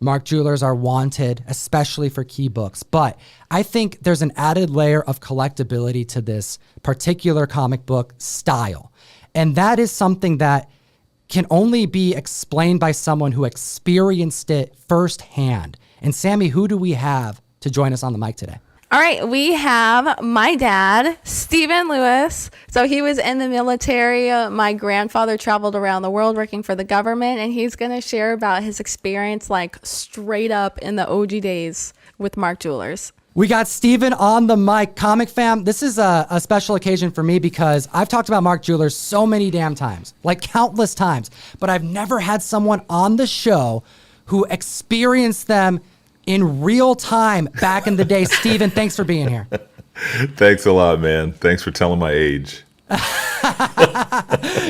Mark jewelers are wanted, especially for key books. But I think there's an added layer of collectability to this particular comic book style. And that is something that can only be explained by someone who experienced it firsthand. And Sammy, who do we have to join us on the mic today? All right, we have my dad, Stephen Lewis. So he was in the military. My grandfather traveled around the world working for the government, and he's going to share about his experience like straight up in the OG days with Mark Jewelers. We got Stephen on the mic. Comic fam, this is a special occasion for me because I've talked about Mark Jewelers so many damn times, like countless times, but I've never had someone on the show who experienced them in real time back in the day. Stephen, thanks for being here. Thanks a lot, man. Thanks for telling my age.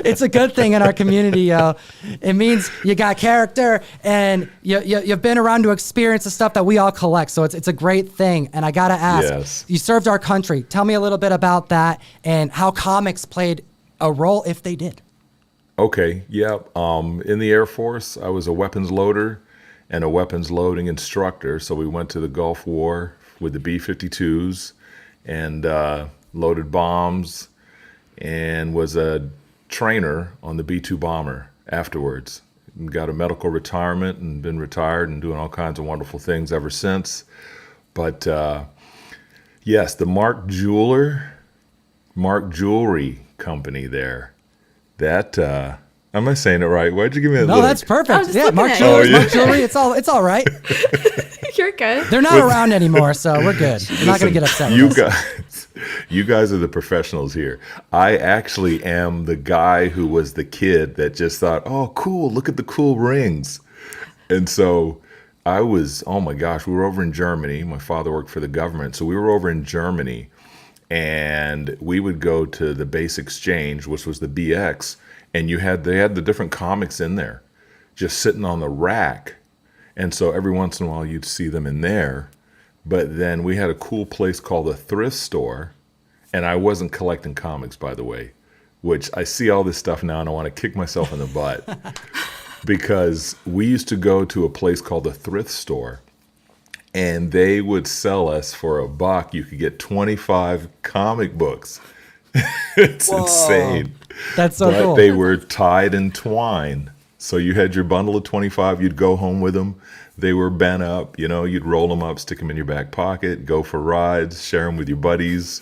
It's a good thing in our community, yo. It means you got character and you've been around to experience the stuff that we all collect. So it's a great thing. And I got to ask, yes. You served our country. Tell me a little bit about that and how comics played a role, if they did. Okay, yeah. In the Air Force, I was a weapons loader and a weapons loading instructor. So we went to the Gulf War with the B-52s and loaded bombs, and was a trainer on the B-2 bomber afterwards. And got a medical retirement and been retired and doing all kinds of wonderful things ever since. But yes, the Mark Jewelry Company there, that, am I saying it right? Why'd you give me that No, look? that's perfect. Yeah, Mark Jewelry, Mark Jewelry, it's all right. You're good. They're not around anymore, so we're good. You're not going to get upset with us. You guys are the professionals here. I actually am the guy who was the kid that just thought, oh, cool, look at the cool rings. And so I was, oh my gosh, we were over in Germany. My father worked for the government. So we were over in Germany, and we would go to the base exchange, which was the BX, and they had the different comics in there just sitting on the rack. And so every once in a while you'd see them in there. But then we had a cool place called a thrift store. And I wasn't collecting comics, by the way, which I see all this stuff now and I want to kick myself in the butt. Because we used to go to a place called a thrift store, and they would sell us for $1. You could get 25 comic books. It's Whoa. insane. That's so but cool. They were tied in twine. So you had your bundle of 25, you'd go home with them. They were bent up, you'd roll them up, stick them in your back pocket, go for rides, share them with your buddies,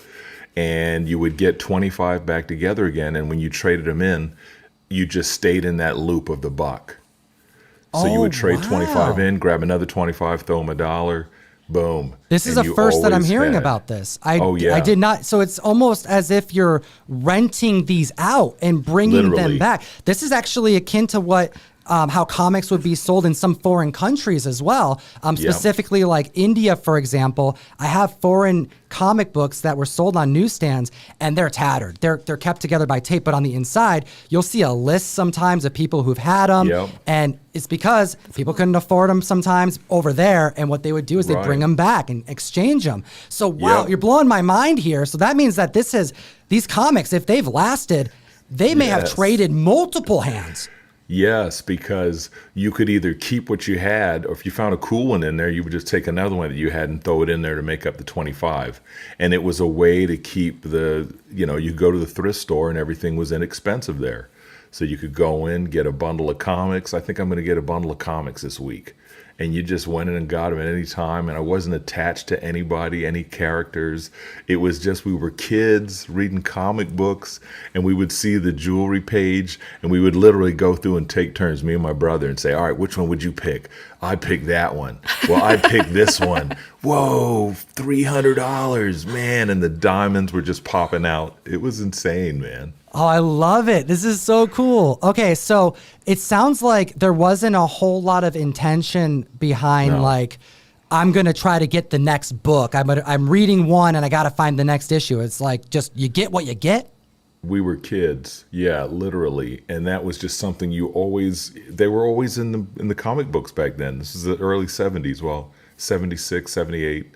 and you would get 25 back together again. And when you traded them in, you just stayed in that loop of the buck. So you would trade 25 in, grab another 25, throw them $1, boom. This is a first that I'm hearing about this. I did not. So it's almost as if you're renting these out and bringing them back. This is actually akin to what how comics would be sold in some foreign countries as well. Specifically like India, for example. I have foreign comic books that were sold on newsstands, and they're tattered. They're kept together by tape, but on the inside, you'll see a list sometimes of people who've had them. Yep. And it's because people couldn't afford them sometimes over there, and what they would do is they'd bring them back and exchange them. So wow, you're blowing my mind here. So that means that these comics, if they've lasted, they may have traded multiple hands. Yes, because you could either keep what you had, or if you found a cool one in there, you would just take another one that you had and throw it in there to make up the 25. And it was a way to keep you go to the thrift store and everything was inexpensive there. So you could go in, get a bundle of comics. I think I'm going to get a bundle of comics this week. And you just went in and got them at any time. And I wasn't attached to anybody, any characters. It was just, we were kids reading comic books, and we would see the jewelry page, and we would literally go through and take turns, me and my brother, and say, all right, which one would you pick? I picked that one. Well, I picked this one. Whoa, $300, man. And the diamonds were just popping out. It was insane, man. Oh, I love it. This is so cool. Okay, so it sounds like there wasn't a whole lot of intention behind like, I'm going to try to get the next book. I'm reading one and I got to find the next issue. It's like just you get what you get. We were kids. Yeah, literally. And that was just something they were always in the comic books back then. This is the early 70s. Well, 76, 78.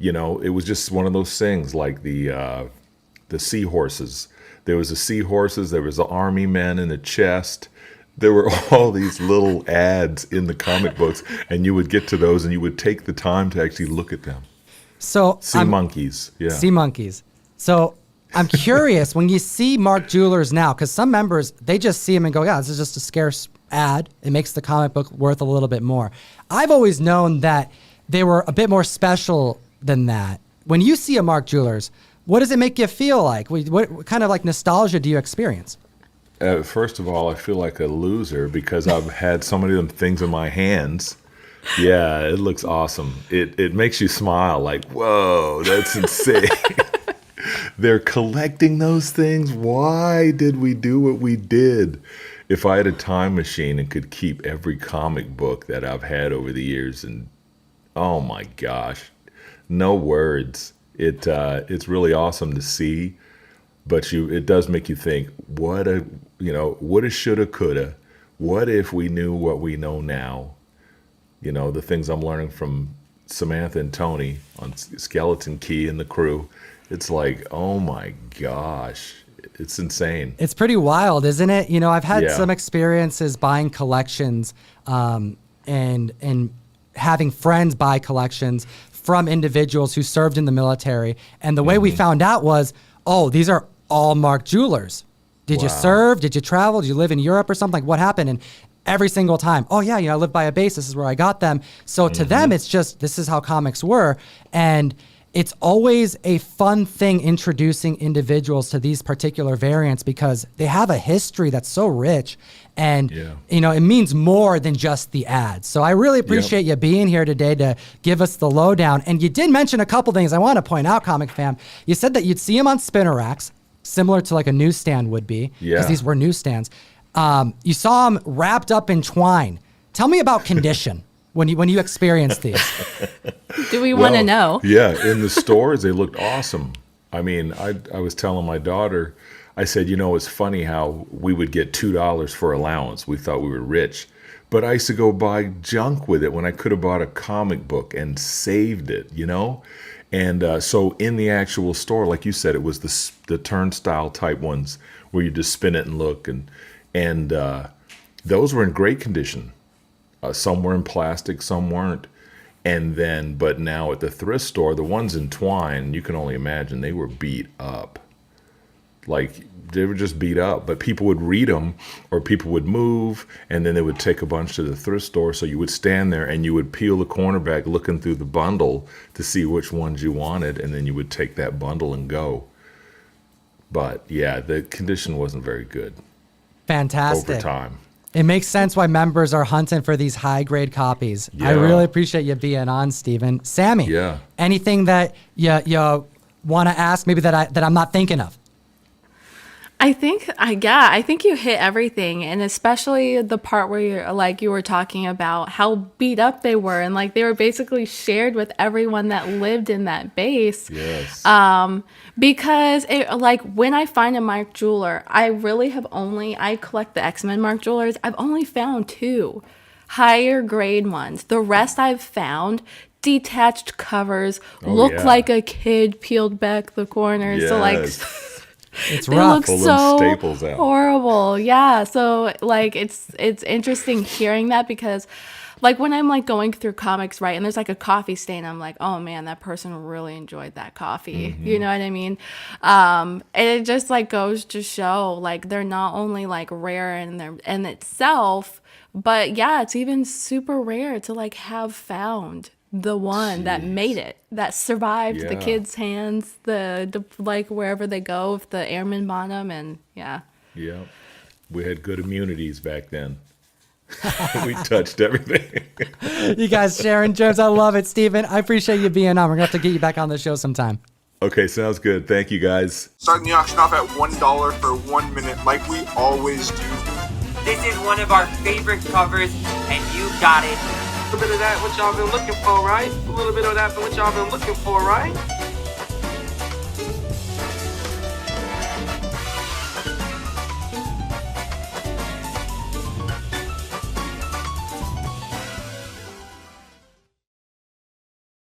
It was just one of those things like the seahorses. There was the seahorses, there was the army men in the chest, there were all these little ads in the comic books, and you would get to those and you would take the time to actually look at them. So Sea monkeys. Yeah. Sea monkeys. So I'm curious, when you see Mark Jewelers now, because some members, they just see them and go, yeah, this is just a scarce ad. It makes the comic book worth a little bit more. I've always known that they were a bit more special than that. When you see a Mark Jewelers, what does it make you feel like? What kind of like nostalgia do you experience? First of all, I feel like a loser because I've had so many of them things in my hands. Yeah, it looks awesome. It makes you smile like, whoa, that's insane. They're collecting those things. Why did we do what we did? If I had a time machine and could keep every comic book that I've had over the years, and oh my gosh, no words. It's really awesome to see, but it does make you think, woulda, shoulda, coulda. What if we knew what we know now? You know, the things I'm learning from Samantha and Tony on Skeleton Key and the crew. It's like, oh my gosh, it's insane. It's pretty wild, isn't it? You know, I've had some experiences buying collections and having friends buy collections from individuals who served in the military. And the way we found out was, oh, these are all Mark Jewelers. Did you serve? Did you travel? Did you live in Europe or something? Like, what happened? And every single time, oh yeah, I live by a base. This is where I got them. So to them, it's just, this is how comics were. And it's always a fun thing introducing individuals to these particular variants because they have a history that's so rich and, it means more than just the ads. So I really appreciate you being here today to give us the lowdown. And you did mention a couple things I want to point out, Comic Fam. You said that you'd see them on spinner racks, similar to like a newsstand would be, because these were newsstands. You saw them wrapped up in twine. Tell me about condition. When you experienced these. Do we want to know? Yeah, in the stores, they looked awesome. I mean, I was telling my daughter, I said, it's funny how we would get $2 for allowance. We thought we were rich. But I used to go buy junk with it when I could have bought a comic book and saved it, And so in the actual store, like you said, it was the turnstile type ones where you just spin it and look. And those were in great condition. Some were in plastic, some weren't. But now at the thrift store, the ones in twine, you can only imagine they were beat up. Like, they were just beat up. But people would read them, or people would move, and then they would take a bunch to the thrift store. So you would stand there, and you would peel the corner back, looking through the bundle to see which ones you wanted, and then you would take that bundle and go. But, yeah, the condition wasn't very good. Fantastic. Over time. It makes sense why members are hunting for these high-grade copies. Yeah. I really appreciate you being on, Stephen. Sammy, anything that you want to ask, maybe that I'm not thinking of? I think you hit everything, and especially the part where you were talking about how beat up they were, and like they were basically shared with everyone that lived in that base. Yes. Because when I find a Mark Jeweler, I collect the X-Men Mark Jewelers. I've only found 2 higher grade ones. The rest I've found detached covers, like a kid peeled back the corners. Yes. So it's they rough. look so horrible. Yeah. So it's interesting hearing that because when I'm going through comics, right, and there's a coffee stain, I'm like, oh man, that person really enjoyed that coffee. Mm-hmm. You know what I mean? And it just goes to show they're not only rare in itself, but yeah, it's even super rare to have found the one that made it, that survived the kids' hands, the wherever they go, if the airmen bought them, and we had good immunities back then. We touched everything. You guys sharing gems, I love it. Stephen, I appreciate you being on. We're gonna have to get you back on the show sometime. Okay, sounds good. Thank you, guys. Starting the auction off at $1 for 1 minute, like we always do. This is one of our favorite covers, and you got it. A little bit of that, what y'all been looking for, right? A little bit of that, what y'all been looking for, right?